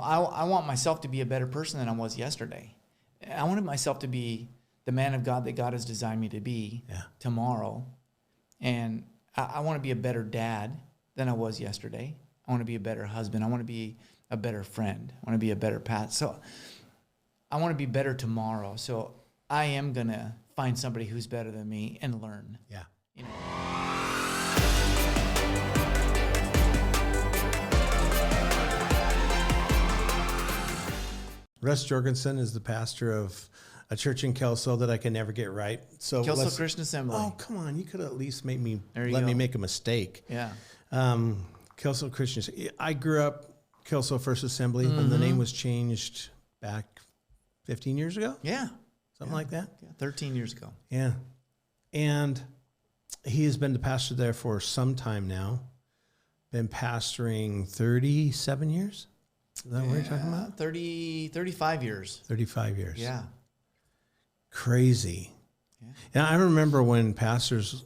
I want myself to be a better person than I was yesterday. I wanted myself to be the man of God that God has designed me to be tomorrow. And I want to be a better dad than I was yesterday. I want to be a better husband. I want to be a better friend. I want to be a better pastor. So I want to be better tomorrow. So I am going to find somebody who's better than me and learn. Yeah. You know. Russ Jorgenson is the pastor of a church in Kelso that I can never get right. So Kelso Christian Assembly. Oh, come on. You could at least let me go. make a mistake. Yeah. Kelso Christian. I grew up Kelso First Assembly when the name was changed back 15 years ago. Yeah. Something like that. Yeah, 13 years ago. Yeah. And he has been the pastor there for some time now. Been pastoring 37 years. Is that what you're talking about? 35 years. 35 years. Yeah. Crazy. Yeah. And I remember when pastors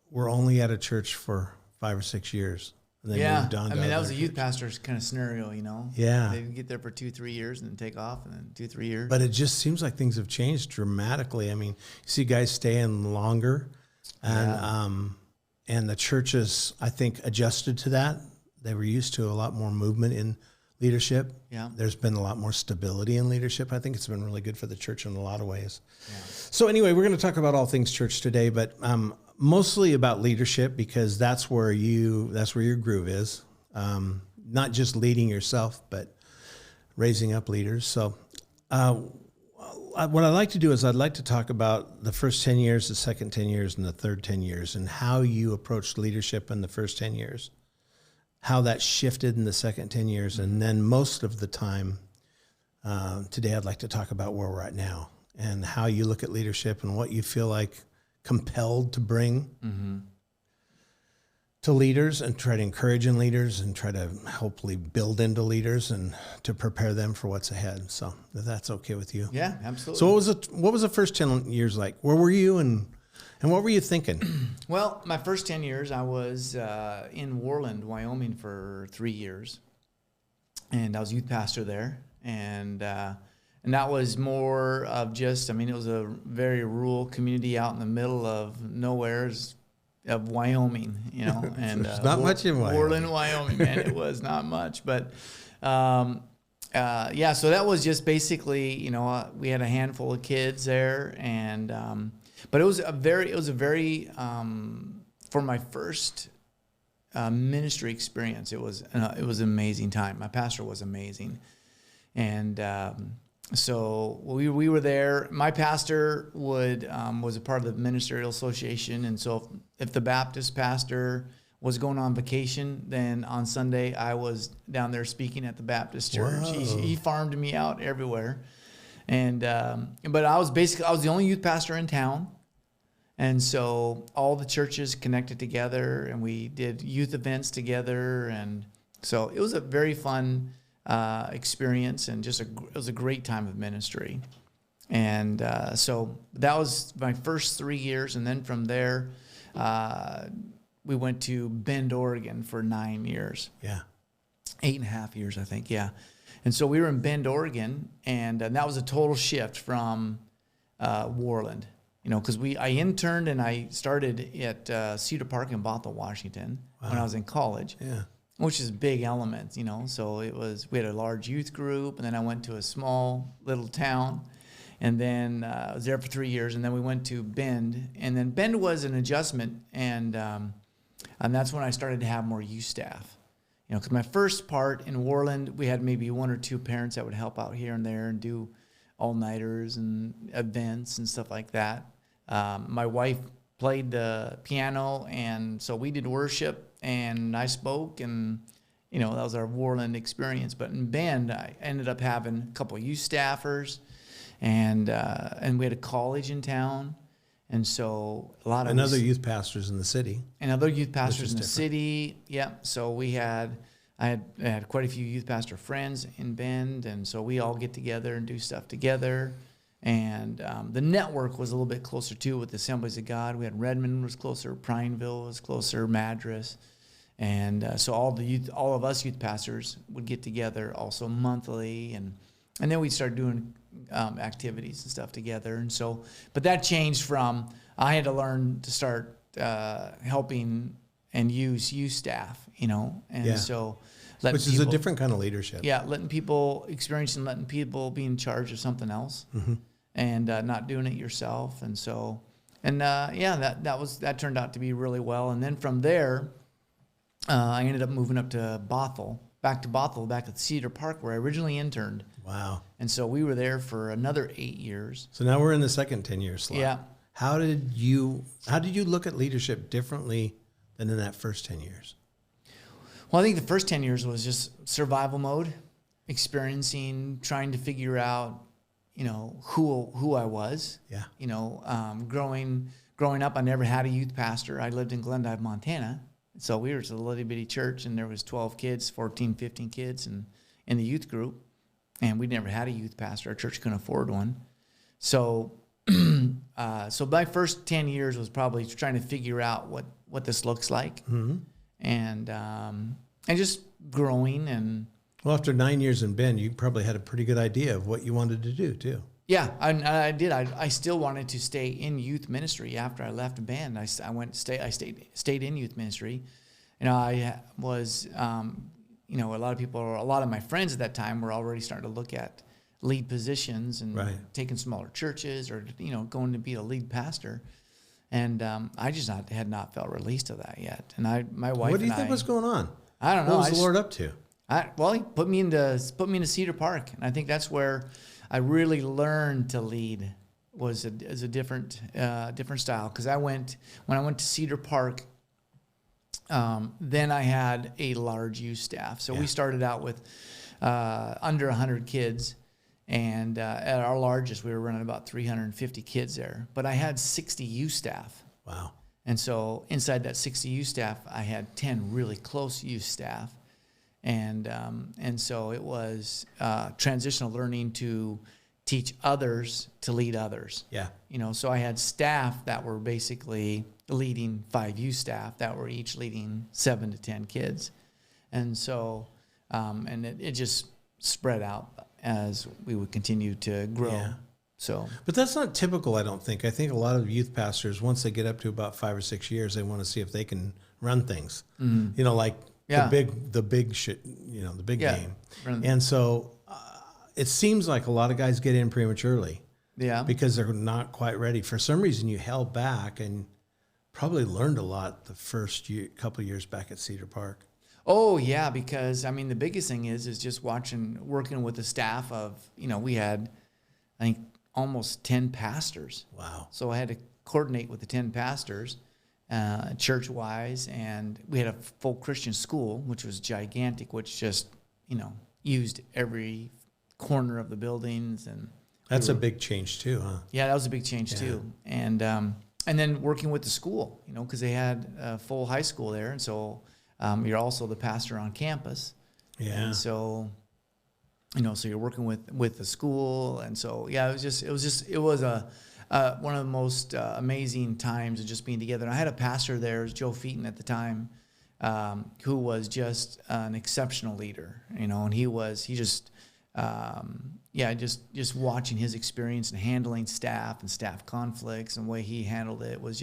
were only at a church for 5 or 6 years. And they moved on to that was a other youth churches. pastor's kind of scenario, you know? Yeah. They would get there for 2-3 years and then take off and then 2-3 years. But it just seems like things have changed dramatically. I mean, you see guys staying longer and the churches, I think, adjusted to that. They were used to a lot more movement in leadership. Yeah. There's been a lot more stability in leadership. I think it's been really good for the church in a lot of ways. Yeah. So anyway, we're going to talk about all things church today, but mostly about leadership because that's where your groove is. Not just leading yourself, but raising up leaders. So what I'd like to do is I'd like to talk about the first 10 years, the second 10 years, and the third 10 years, and how you approached leadership in the first 10 years, how that shifted in the second 10 years, and then most of the time today I'd like to talk about where we're at now and how you look at leadership and what you feel like compelled to bring to leaders and try to encourage in leaders and try to hopefully build into leaders and to prepare them for what's ahead. So if that's okay with you. Yeah, absolutely. So what was the first 10 years like? Where were you and what were you thinking? Well, my first 10 years, I was in Warland, Wyoming for 3 years. And I was youth pastor there. And that was more of just, it was a very rural community out in the middle of nowhere of Wyoming, you know. And there's not much in Wyoming. Warland, Wyoming, man, it was not much. But so that was just basically, you know, we had a handful of kids there, and but it was a very for my first ministry experience, it was an amazing time. My pastor was amazing, and so we were there. My pastor was a part of the ministerial association, and so if the Baptist pastor was going on vacation, then on Sunday I was down there speaking at the Baptist church. He farmed me out everywhere, and but I was the only youth pastor in town, and so all the churches connected together, and we did youth events together, and so it was a very fun experience, and it was a great time of ministry. And so that was my first 3 years, and then from there we went to Bend, Oregon for 9 years. Yeah. 8.5 years, I think, yeah. And so we were in Bend, Oregon, and that was a total shift from Warland, you know, because I interned and I started at Cedar Park in Bothell, Washington when I was in college. Yeah. Which is a big element, you know. So we had a large youth group, and then I went to a small little town, and then I was there for 3 years, and then we went to Bend, and then Bend was an adjustment, and that's when I started to have more youth staff, you know, because my first part in Warland, we had maybe 1 or 2 parents that would help out here and there and do all-nighters and events and stuff like that. My wife played the piano, and so we did worship, and I spoke, and, you know, that was our Warland experience. But in Bend, I ended up having a couple of youth staffers, and we had a college in town, and so a lot of other youth pastors in the city. And other youth pastors in the city, yeah. So I had quite a few youth pastor friends in Bend, and so we all get together and do stuff together. And the network was a little bit closer too with the Assemblies of God. We had Redmond was closer, Prineville was closer, Madras. And so all of us youth pastors would get together also monthly, and then we'd start doing activities and stuff together. And so, but that changed from, I had to learn to start helping and use youth staff, and so which is a different kind of leadership. Yeah, letting people experience and letting people be in charge of something else, and not doing it yourself. And so, that turned out to be really well. And then from there, I ended up moving up to back to Cedar Park, where I originally interned. Wow. And so we were there for another 8 years. So now we're in the second 10-year slot. Yeah. How did you look at leadership differently than in that first 10 years? Well, I think the first 10 years was just survival mode, experiencing, trying to figure out, who I was. Yeah. Growing up, I never had a youth pastor. I lived in Glendive, Montana. So we were a little bitty church, and there was 12 kids, 14, 15 kids in the youth group. And we never had a youth pastor. Our church couldn't afford one. So so my first 10 years was probably trying to figure out what this looks like. Mm-hmm. And just growing. And well, after 9 years in Bend, you probably had a pretty good idea of what you wanted to do too. Yeah, I did. I still wanted to stay in youth ministry after I left Bend. I stayed in youth ministry. I was, a lot of my friends at that time were already starting to look at lead positions and taking smaller churches or, going to be a lead pastor. And I just had not felt released to that yet. And my wife. What do you think was going on? I don't know. What was the Lord up to? He put me into Cedar Park, and I think that's where I really learned to lead. Was a different style, because when I went to Cedar Park, then I had a large youth staff. So we started out with under 100 kids, and at our largest, we were running about 350 kids there. But I had 60 youth staff. Wow. And so inside that 60 youth staff, I had 10 really close youth staff. And so it was transitional learning to teach others to lead others. Yeah. So I had staff that were basically leading 5 youth staff that were each leading 7 to 10 kids. And so, and it just spread out as we would continue to grow. Yeah. So, but that's not typical, I don't think. I think a lot of youth pastors, once they get up to about 5 or 6 years, they want to see if they can run things. Mm-hmm. The big shit, the big game. And so it seems like a lot of guys get in prematurely. Yeah. Because they're not quite ready. For some reason, you held back and probably learned a lot the first couple of years back at Cedar Park. Oh, yeah, because, the biggest thing is just working with the staff of, we had, I think, almost 10 pastors. Wow. So I had to coordinate with the 10 pastors, church-wise, and we had a full Christian school, which was gigantic, which just, used every corner of the buildings. And that's a big change too, huh? Yeah, that was a big change too. And then working with the school, because they had a full high school there, and so you're also the pastor on campus. Yeah. And so, so you're working with the school, and so it was one of the most amazing times of just being together. And I had a pastor there, Joe Featon at the time, who was just an exceptional leader, and just watching his experience and handling staff and staff conflicts and the way he handled it was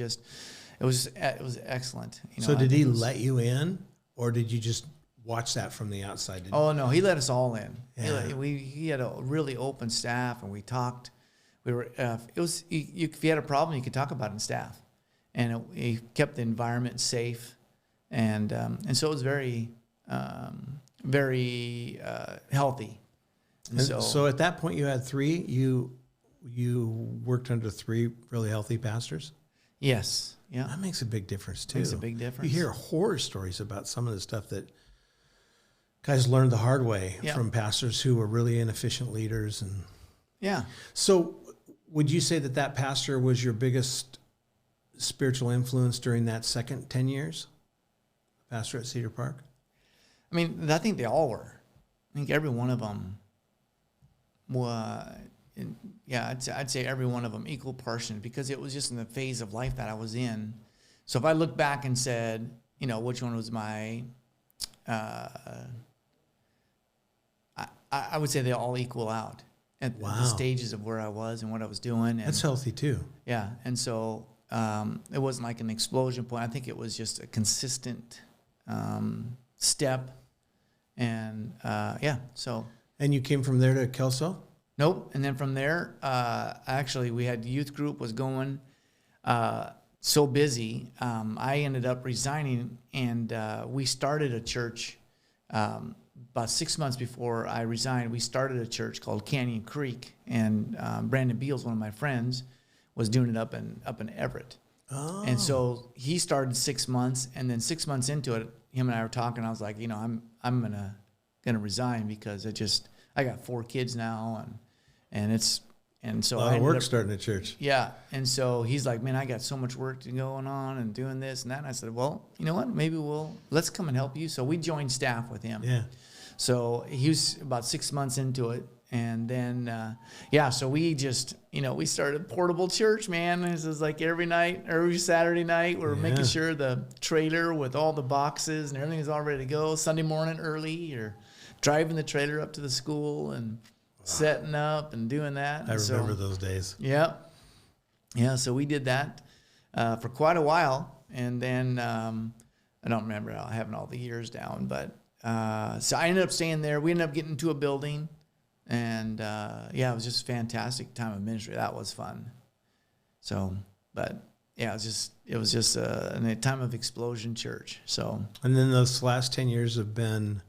excellent. So did he let you in, or did you just watch that from the outside? Oh no, he let us all in. Yeah. He had a really open staff, and we talked. We were if you had a problem, you could talk about it in staff, and he kept the environment safe, and so it was very healthy. And so at that point, you had 3. You worked under 3 really healthy pastors. Yes. Yeah. That makes a big difference too. Makes a big difference. You hear horror stories about some of the stuff that guys learned the hard way from pastors who were really inefficient leaders. And yeah. So would you say that pastor was your biggest spiritual influence during that second 10 years? Pastor at Cedar Park? I think they all were. I think every one of them I'd say every one of them equal portion, because it was just in the phase of life that I was in. So if I look back and said, which one was my, I would say they all equal out at the stages of where I was and what I was doing. And, that's healthy too. Yeah. And so it wasn't like an explosion point. I think it was just a consistent step. And so. And you came from there to Kelso? Nope. And then from there, actually, we had youth group was going so busy. I ended up resigning, and we started a church about 6 months before I resigned. We started a church called Canyon Creek, and Brandon Beals, one of my friends, was doing it up in Everett. Oh. And so he started 6 months, and then 6 months into it, him and I were talking. I was like, I'm gonna resign because I got 4 kids now, and so a lot of work starting a church. Yeah, and so he's like, man, I got so much work going on and doing this and that. And I said, well, you know what? Maybe let's come and help you. So we joined staff with him. Yeah. So he was about 6 months into it, and then so we just we started portable church, man. This is like every Saturday night, we're making sure the trailer with all the boxes and everything is all ready to go. Sunday morning early, or driving the trailer up to the school and setting up and doing that. I remember those days. Yeah. Yeah, so we did that for quite a while. And then I don't remember having all the years down, but so I ended up staying there. We ended up getting into a building. And it was just a fantastic time of ministry. That was fun. So, but yeah, it was just a time of explosion church. So. And then those last 10 years have been.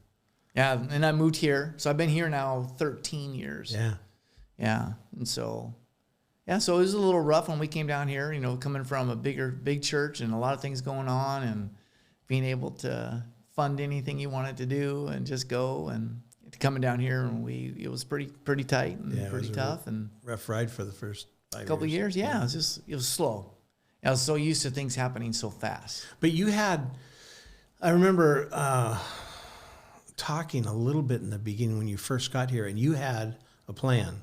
Yeah, and I moved here. So I've been here now 13 years. Yeah. Yeah. And so, so it was a little rough when we came down here, coming from a big church and a lot of things going on, and being able to fund anything you wanted to do and just go, and coming down here, and it was pretty tight and pretty tough, and rough ride for the first 5 couple years. Yeah, it was slow. I was so used to things happening so fast. But I remember talking a little bit in the beginning when you first got here, and you had a plan.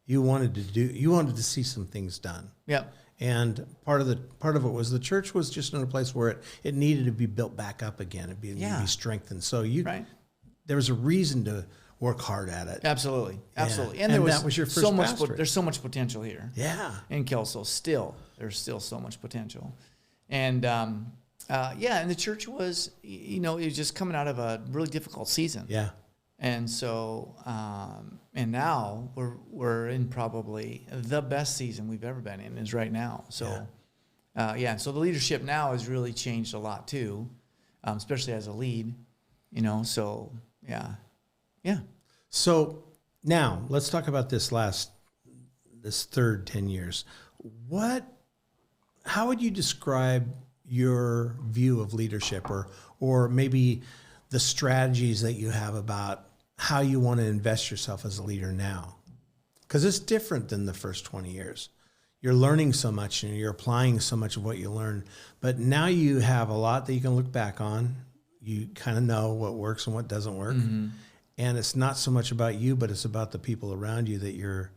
You wanted to see some things done. Yep. And part of it was the church was just in a place where it needed to be built back up again. It needed to be strengthened. So there was a reason to work hard at it. Absolutely. Absolutely. Yeah. And that was your first pastorate. There's so much potential here. Yeah. In Kelso, there's still so much potential. And and the church was, it was just coming out of a really difficult season. Yeah. And so, and now we're in probably the best season we've ever been in is right now. So, so the leadership now has really changed a lot too, especially as a lead, so yeah. So now let's talk about this third 10 years. How would you describe your view of leadership, or maybe the strategies that you have about how you want to invest yourself as a leader now? Because it's different than the first 20 years. You're learning so much and you're applying so much of what you learned, but now you have a lot that you can look back on. You kind of know what works and what doesn't work. Mm-hmm. And it's not so much about you, but it's about the people around you that you're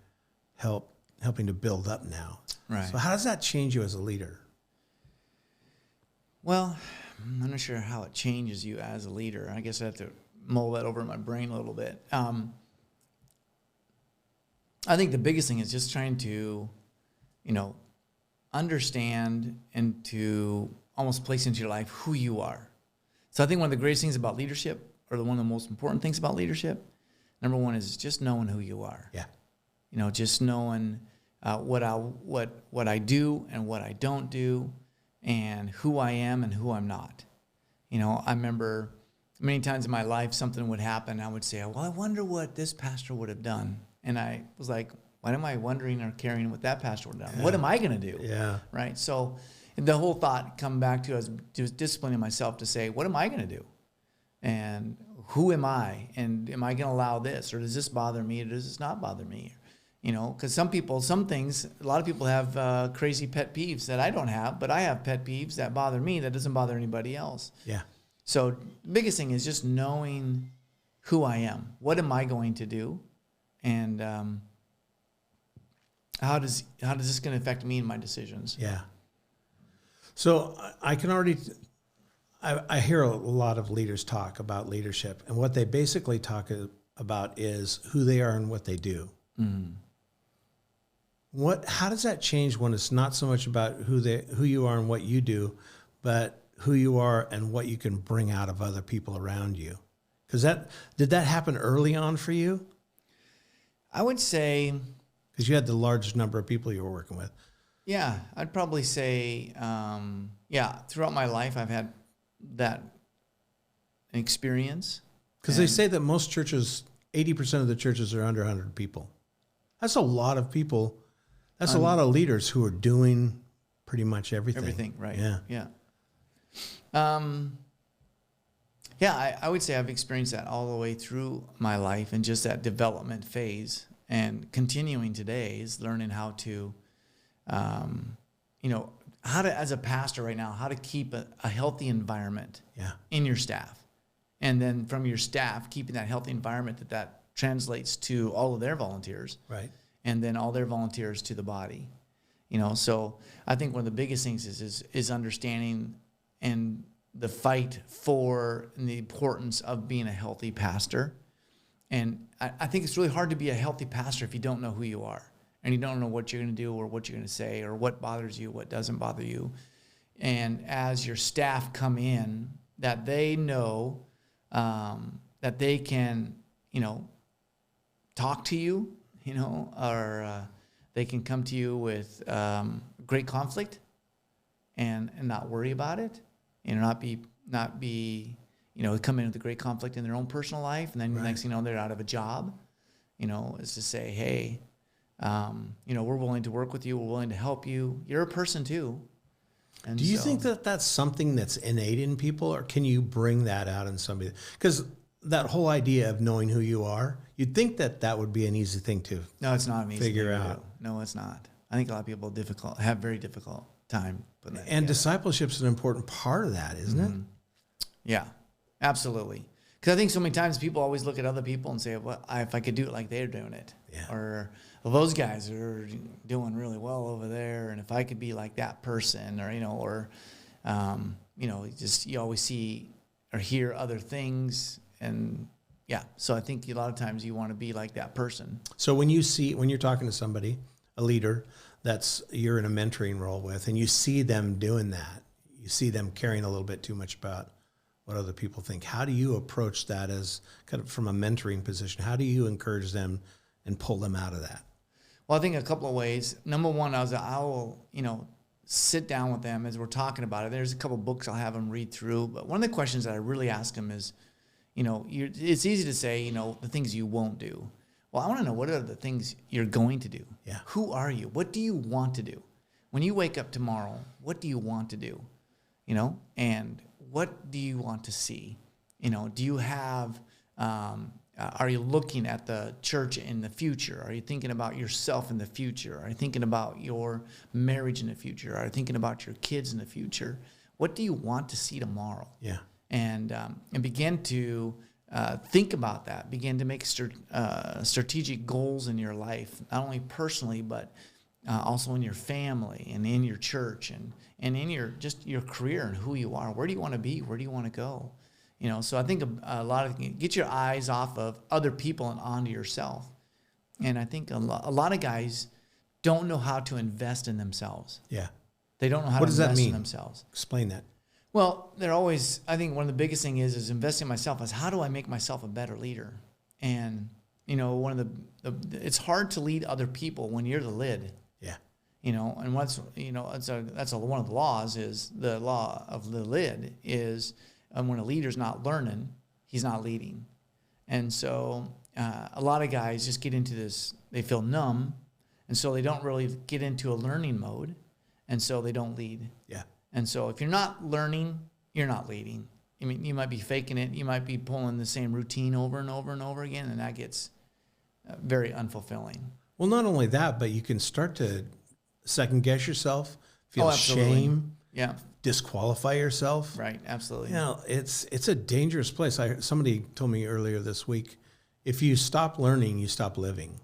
helping to build up now. Right. So how does that change you as a leader? Well, I'm not sure how it changes you as a leader. I guess I have to mull that over in my brain a little bit. I think the biggest thing is just trying to, understand and to almost place into your life who you are. So I think one of the greatest things about leadership, or one of the most important things about leadership, number one is just knowing who you are. Yeah. Just knowing what I do and what I don't do, and who I am and who I'm not. I remember many times in my life something would happen. I would say, well, I wonder what this pastor would have done. And I was like, why am I wondering or caring what that pastor would have done? Yeah. What am I going to do? Yeah. Right. So the whole thought come back to us just disciplining myself to say, what am I going to do? And who am I? And am I going to allow this? Or does this bother me? Or does this not bother me? Because a lot of people have crazy pet peeves that I don't have, but I have pet peeves that bother me that doesn't bother anybody else. Yeah. So the biggest thing is just knowing who I am. What am I going to do? And how does this going to affect me and my decisions? Yeah. So I can already, I hear a lot of leaders talk about leadership, and what they basically talk about is who they are and what they do. Mm. How does that change when it's not so much about who you are and what you do, but who you are and what you can bring out of other people around you? Because did that happen early on for you? I would say, because you had the largest number of people you were working with. yeah, I'd probably say, throughout my life, I've had that experience. Because they say that most churches, 80% of the churches are under 100 people. That's a lot of people. That's a lot of leaders who are doing pretty much everything. Everything, right. Yeah. I would say I've experienced that all the way through my life, and just that development phase, and continuing today is learning how to, how to, as a pastor right now, how to keep a healthy environment in your staff. And then from your staff, keeping that healthy environment that translates to all of their volunteers. Right. And then all their volunteers to the body. So I think one of the biggest things is understanding and the fight for and the importance of being a healthy pastor. And I think it's really hard to be a healthy pastor if you don't know who you are, and you don't know what you're going to do or what you're going to say or what bothers you, what doesn't bother you. And as your staff come in, that they know that they can, talk to you, or they can come to you with great conflict and not worry about it, not be come in with a great conflict in their own personal life, and then the next thing you know, they're out of a job. Is to say, hey, we're willing to work with you, we're willing to help you. You're a person too. And do you think that that's something that's innate in people, or can you bring that out in somebody? Because that whole idea of knowing who you are, you'd think that would be an easy thing to No, it's not an easy figure thing to out. do. No, it's not. I think a lot of people have very difficult time putting that And together. discipleship's an important part of that, isn't it? Yeah, absolutely. Because I think so many times people always look at other people and say, well, if I could do it like they're doing it. Yeah. Or, well, those guys are doing really well over there, and if I could be like that person, or, you always see or hear other things. And, so I think a lot of times you want to be like that person. So when you're talking to somebody, a leader you're in a mentoring role with, and you see them doing that, you see them caring a little bit too much about what other people think. How do you approach that as kind of from a mentoring position? How do you encourage them and pull them out of that? Well, I think a couple of ways. Number one, I will, sit down with them as we're talking about it. There's a couple of books I'll have them read through. But one of the questions that I really ask them is, it's easy to say, the things you won't do. Well, I want to know, what are the things you're going to do? Yeah. Who are you? What do you want to do? When you wake up tomorrow, what do you want to do? And what do you want to see? Do you have, are you looking at the church in the future? Are you thinking about yourself in the future? Are you thinking about your marriage in the future? Are you thinking about your kids in the future? What do you want to see tomorrow? Yeah. And begin to think about that. Begin to make strategic goals in your life, not only personally, but also in your family and in your church and in your career and who you are. Where do you want to be? Where do you want to go? So I think a lot of, get your eyes off of other people and onto yourself. And I think a lot of guys don't know how to invest in themselves. Yeah. They don't know how to invest in themselves. Explain that. Well, I think one of the biggest thing is investing in myself is, how do I make myself a better leader? And, one of it's hard to lead other people when you're the lid. Yeah. And one of the laws is, the law of the lid is, when a leader's not learning, he's not leading. And so a lot of guys just get into this, they feel numb, and so they don't really get into a learning mode, and so they don't lead. Yeah. And so if you're not learning, you're not leading. I mean, you might be faking it. You might be pulling the same routine over and over and over again, and that gets very unfulfilling. Well, not only that, but you can start to second guess yourself, feel absolutely. shame, Yeah. disqualify yourself. Right. Absolutely. It's a dangerous place. Somebody told me earlier this week, if you stop learning, you stop living.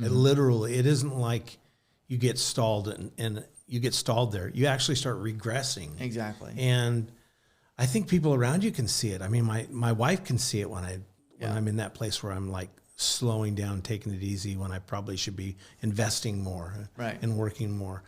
Mm-hmm. It isn't like you get stalled and you get stalled there. You actually start regressing. Exactly. And I think people around you can see it. I mean, my wife can see it when Yeah. I'm in that place where I'm like slowing down, taking it easy when I probably should be investing more Right. and working more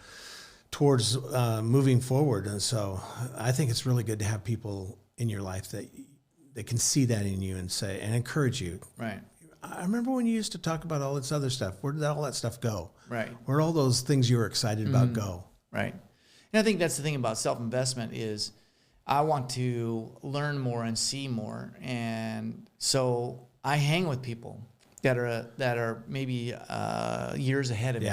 towards moving forward. And so I think it's really good to have people in your life that can see that in you and say, and encourage you. Right. I remember when you used to talk about all this other stuff. Where did all that stuff go? Right. Where all those things you were excited about go? Right. And I think that's the thing about self-investment is I want to learn more and see more. And so I hang with people that are maybe years ahead of me.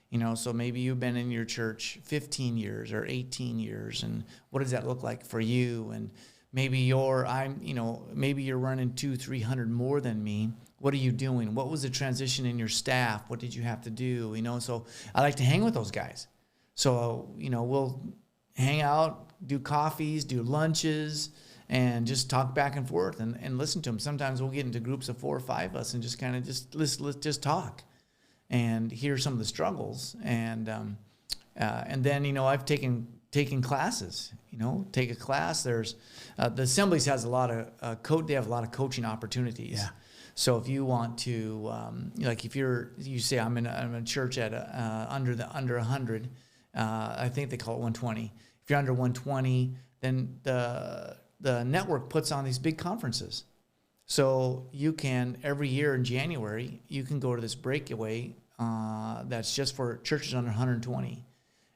You know, so maybe you've been in your church 15 years or 18 years, and what does that look like for you? And maybe you're running 200-300 more than me. What are you doing? What was the transition in your staff? What did you have to do? You know, so I like to hang with those guys. So, you know, we'll hang out, do coffees, do lunches, and just talk back and forth and listen to them. Sometimes we'll get into groups of 4 or 5 of us and just kind of just talk and hear some of the struggles. And then, you know, I've taken classes, you know, take a class. There's the Assemblies has a lot of they have a lot of coaching opportunities. Yeah. So if you want to, like if you say I'm in a church at under 100, I think they call it 120. If you're under 120, then the network puts on these big conferences. So you can, every year in January, you can go to this breakaway that's just for churches under 120.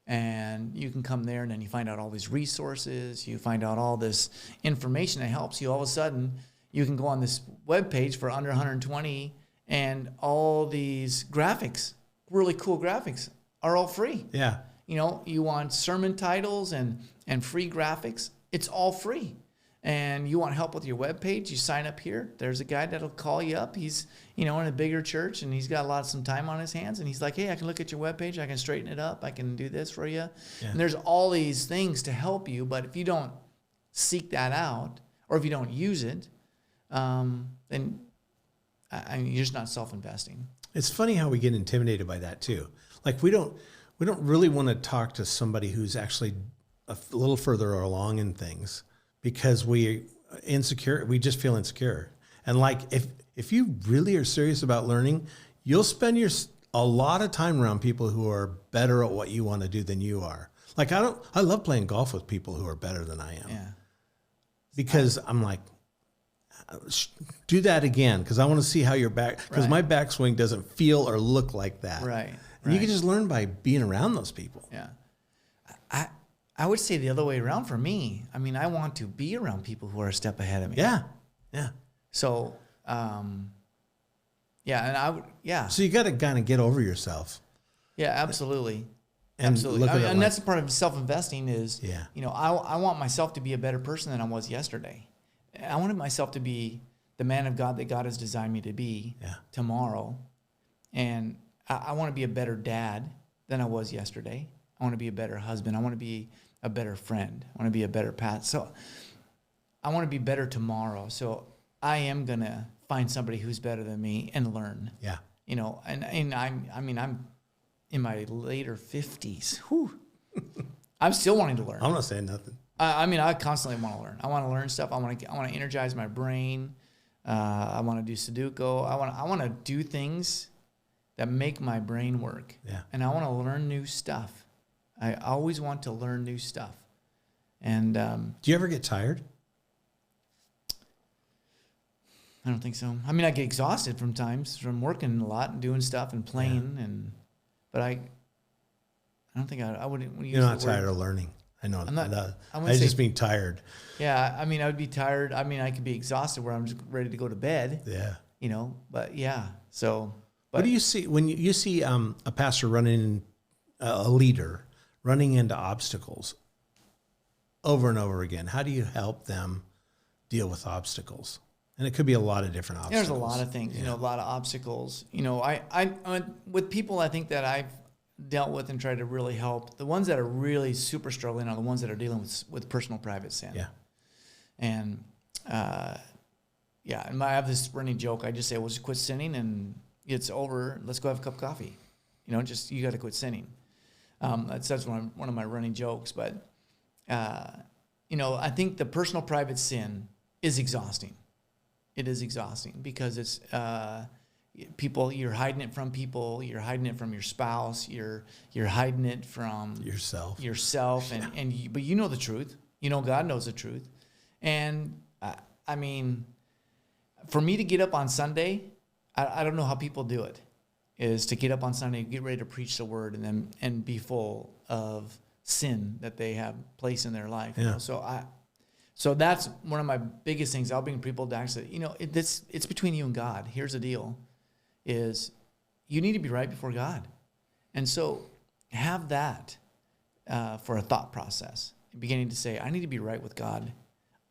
And you can come there and then you find out all these resources. You find out all this information that helps you. All of a sudden, you can go on this webpage for under 120 and all these graphics, really cool graphics, are all free. Yeah. You know, you want sermon titles and free graphics, it's all free. And you want help with your webpage, you sign up here. There's a guy that'll call you up. He's, you know, in a bigger church and he's got some time on his hands. And he's like, hey, I can look at your webpage. I can straighten it up. I can do this for you. Yeah. And there's all these things to help you. But if you don't seek that out or if you don't use it, then you're just not self-investing. It's funny how we get intimidated by that too. Like we don't really want to talk to somebody who's actually a little further along in things because we just feel insecure. And like if you really are serious about learning, you'll spend a lot of time around people who are better at what you want to do than you are. Like I love playing golf with people who are better than I am. Yeah. Because I'm like, do that again because I want to see how your because my backswing doesn't feel or look like that. Right. And you can just learn by being around those people. Yeah. I would say the other way around for me. I mean, I want to be around people who are a step ahead of me. Yeah. Yeah. So, and So you got to kind of get over yourself. Yeah, absolutely. And absolutely. Look at and that's part of self-investing is, yeah. You know, I want myself to be a better person than I was yesterday. I wanted myself to be the man of God that God has designed me to be tomorrow. And I want to be a better dad than I was yesterday. I want to be a better husband. I want to be a better friend. I want to be a better path. So I want to be better tomorrow. So I am going to find somebody who's better than me and learn. Yeah. You know, and I'm in my later 50s. Whew. I'm still wanting to learn. I'm not saying nothing. I constantly want to learn. I want to learn stuff. I want to energize my brain. I want to do Sudoku. I want to do things that make my brain work. Yeah. And I want to learn new stuff. I always want to learn new stuff. And do you ever get tired? I don't think so. I mean, I get exhausted from times from working a lot and doing stuff and playing, but I don't think I wouldn't. Use You're not tired of learning. I know. I'm not. I just mean tired. Yeah, I mean, I would be tired. I mean, I could be exhausted where I'm just ready to go to bed. Yeah. You know, but yeah. So. But what do you see when you see a pastor running, a leader running into obstacles over and over again? How do you help them deal with obstacles? And it could be a lot of different obstacles. There's a lot of things, you know, a lot of obstacles. You know, I with people I think that I've dealt with and tried to really help, the ones that are really super struggling are the ones that are dealing with personal private sin. Yeah. And I have this running joke. I just say, well, just quit sinning and it's over. Let's go have a cup of coffee. You know, you got to quit sinning. That's one of my running jokes. But, I think the personal private sin is exhausting. It is exhausting because it's people. You're hiding it from people. You're hiding it from your spouse. You're hiding it from Yourself. But you know the truth. God knows the truth. And I mean, for me to get up on Sunday, I don't know how people do it. Is to get up on Sunday, get ready to preach the word, and be full of sin that they have placed in their life. Yeah. So that's one of my biggest things. I'll bring people to actually, it's between you and God. Here's the deal: is you need to be right before God, and so have that for a thought process. Beginning to say, I need to be right with God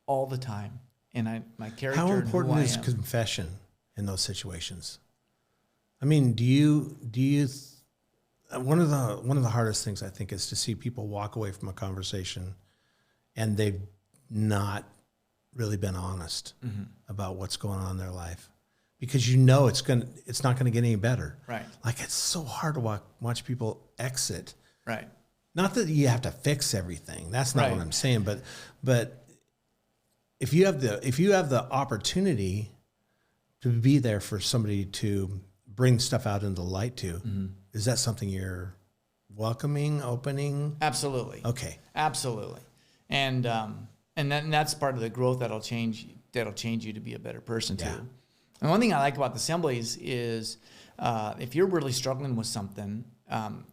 all the time, and my character. How important is confession in those situations? I mean, do you one of the hardest things I think is to see people walk away from a conversation and they've not really been honest about what's going on in their life, because it's not gonna get any better. Right. Like, it's so hard to watch people exit. Right. Not that you have to fix everything. That's not Right. what I'm saying. But if you have the opportunity to be there for somebody to bring stuff out into the light to, is that something you're welcoming, opening? Absolutely. Okay. Absolutely. And that's part of the growth that'll change you to be a better person too. Yeah. And one thing I like about the assemblies is if you're really struggling with something,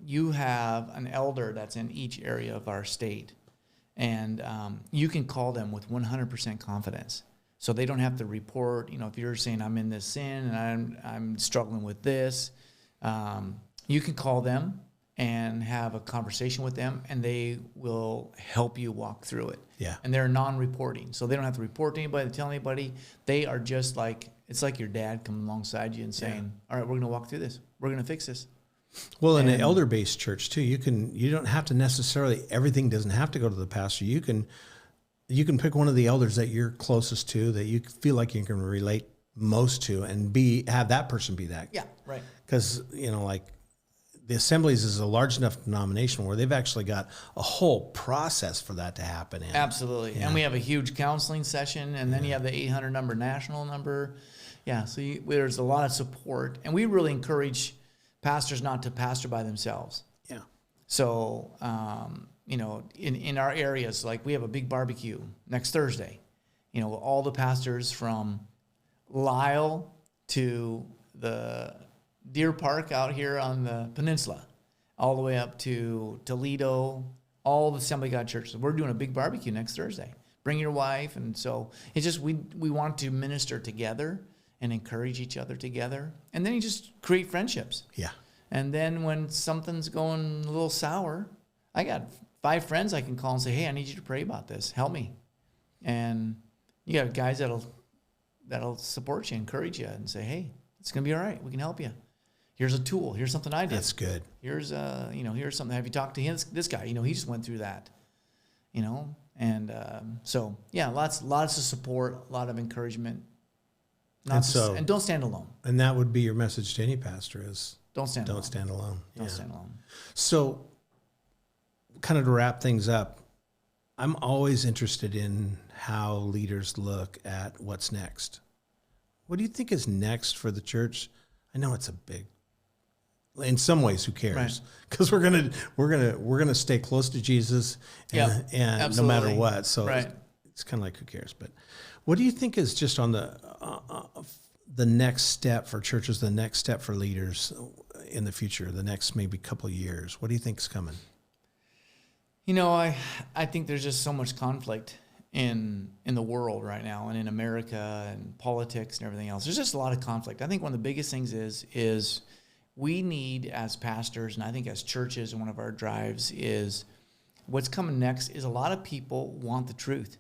you have an elder that's in each area of our state, and you can call them with 100% confidence. So they don't have to report. If you're saying I'm in this sin and I'm struggling with this, you can call them and have a conversation with them, and they will help you walk through it. Yeah. And they're non-reporting, so they don't have to report to anybody, tell anybody. They are just like, it's like your dad coming alongside you and saying, all right, we're going to walk through this. We're going to fix this. Well, in an elder-based church too, you don't have to necessarily, everything doesn't have to go to the pastor. You can pick one of the elders that you're closest to, that you feel like you can relate most to, and have that person be that. Yeah, right. Because, like the Assemblies is a large enough denomination where they've actually got a whole process for that to happen. Absolutely. Yeah. And we have a huge counseling session, and then you have the 800 number, national number. Yeah, so there's a lot of support. And we really encourage pastors not to pastor by themselves. Yeah. So, in our areas, like we have a big barbecue next Thursday. All the pastors from Lyle to the Deer Park out here on the peninsula, all the way up to Toledo, all the Assembly of God churches. We're doing a big barbecue next Thursday. Bring your wife. And so it's just we want to minister together and encourage each other together. And then you just create friendships. Yeah. And then when something's going a little sour, I got 5 friends I can call and say, hey, I need you to pray about this. Help me. And you have guys that'll support you, encourage you, and say, hey, it's going to be all right. We can help you. Here's a tool. Here's something I did. That's good. Here's here's something. Have you talked to him? This guy, he just went through that, and so yeah, lots of support, a lot of encouragement. And don't stand alone. And that would be your message to any pastor is don't stand alone. Stand alone. Don't stand alone. So kind of to wrap things up, I'm always interested in how leaders look at what's next. What do you think is next for the church? I know it's a big, in some ways, who cares? Because we're gonna stay close to Jesus, and no matter what. So it's kind of like, who cares? But what do you think is just on the next step for churches, the next step for leaders in the future, the next maybe couple of years? What do you think is coming? I think there's just so much conflict in the world right now, and in America and politics and everything else. There's just a lot of conflict. I think one of the biggest things is we need, as pastors, and I think as churches, and one of our drives is what's coming next is a lot of people want the truth.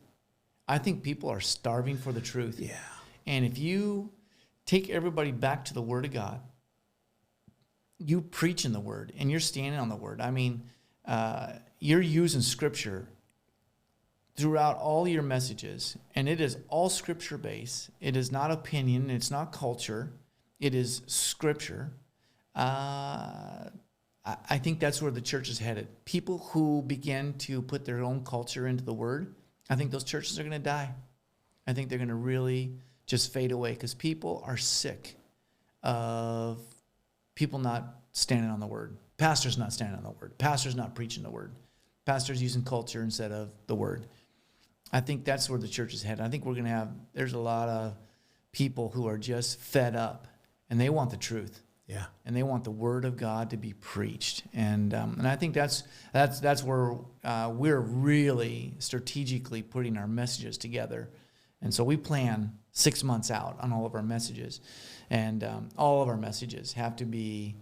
I think people are starving for the truth. Yeah. And if you take everybody back to the Word of God, you preach in the Word, and you're standing on the Word. I mean, you're using Scripture throughout all your messages, and it is all Scripture-based. It is not opinion. It's not culture. It is Scripture. I think that's where the church is headed. People who begin to put their own culture into the Word, I think those churches are going to die. I think they're going to really just fade away because people are sick of people not standing on the word. Pastors not standing on the word. Pastors not preaching the word. Pastors using culture instead of the word. I think that's where the church is headed. I think there's a lot of people who are just fed up, and they want the truth. Yeah. And they want the word of God to be preached. And I think that's where we're really strategically putting our messages together. And so we plan 6 months out on all of our messages. And all of our messages have to be,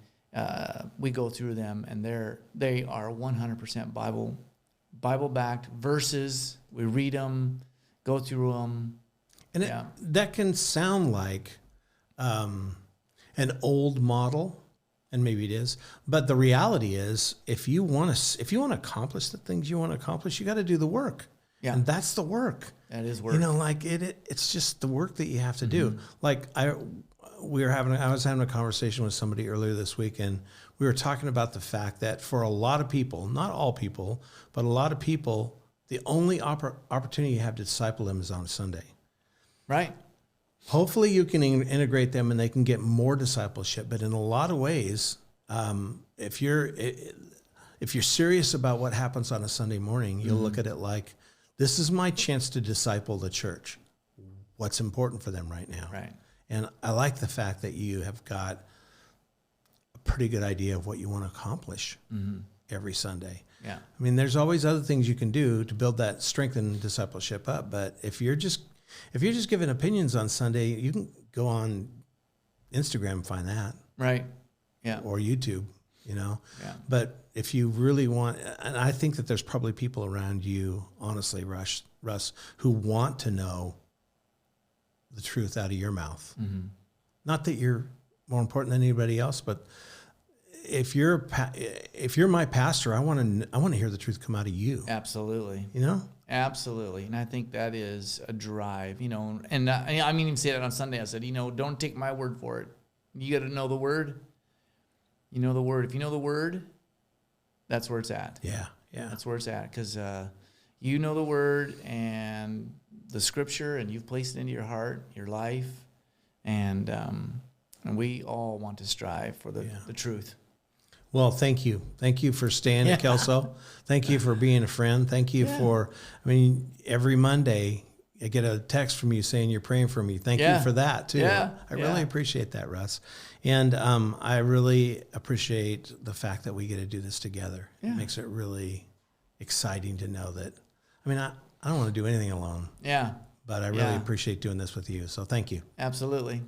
we go through them, and they are 100% Bible-backed verses. We read them, go through them. And that can sound like an old model, and maybe it is, but the reality is, if you want to accomplish the things you want to accomplish, you got to do the work. Yeah. And that's the work. That is work. You know, like it's just the work that you have to do. Like I was having a conversation with somebody earlier this week, and we were talking about the fact that for a lot of people, not all people, but a lot of people, the only opportunity you have to disciple them is on a Sunday. Right. Hopefully you can integrate them and they can get more discipleship. But in a lot of ways, if you're serious about what happens on a Sunday morning, you'll look at it like, this is my chance to disciple the church. What's important for them right now? Right. And I like the fact that you have got a pretty good idea of what you want to accomplish every Sunday. Yeah. I mean, there's always other things you can do to build that strength and discipleship up. But if you're just giving opinions on Sunday, you can go on Instagram and find that. Right. Yeah. Or YouTube, you know. Yeah. But if you really want, and I think that there's probably people around you, honestly, Russ, who want to know the truth out of your mouth. Not that you're more important than anybody else, but if you're my pastor, I want to hear the truth come out of you. Absolutely. You know? Absolutely. And I think that is a drive, you know, and I mean, even say that on Sunday. I said, you know, don't take my word for it. You got to know the word. You know the word. If you know the word, that's where it's at. Yeah. Yeah. That's where it's at. Because you know the word and the scripture, and you've placed it into your heart, your life. And we all want to strive for the truth. Well, thank you. Thank you for staying at Kelso. Thank you for being a friend. Thank you for, I mean, every Monday I get a text from you saying you're praying for me. Thank you for that too. Yeah. I really appreciate that, Russ. And I really appreciate the fact that we get to do this together. Yeah. It makes it really exciting to know that, I mean, I don't want to do anything alone. Yeah. But I really appreciate doing this with you. So thank you. Absolutely.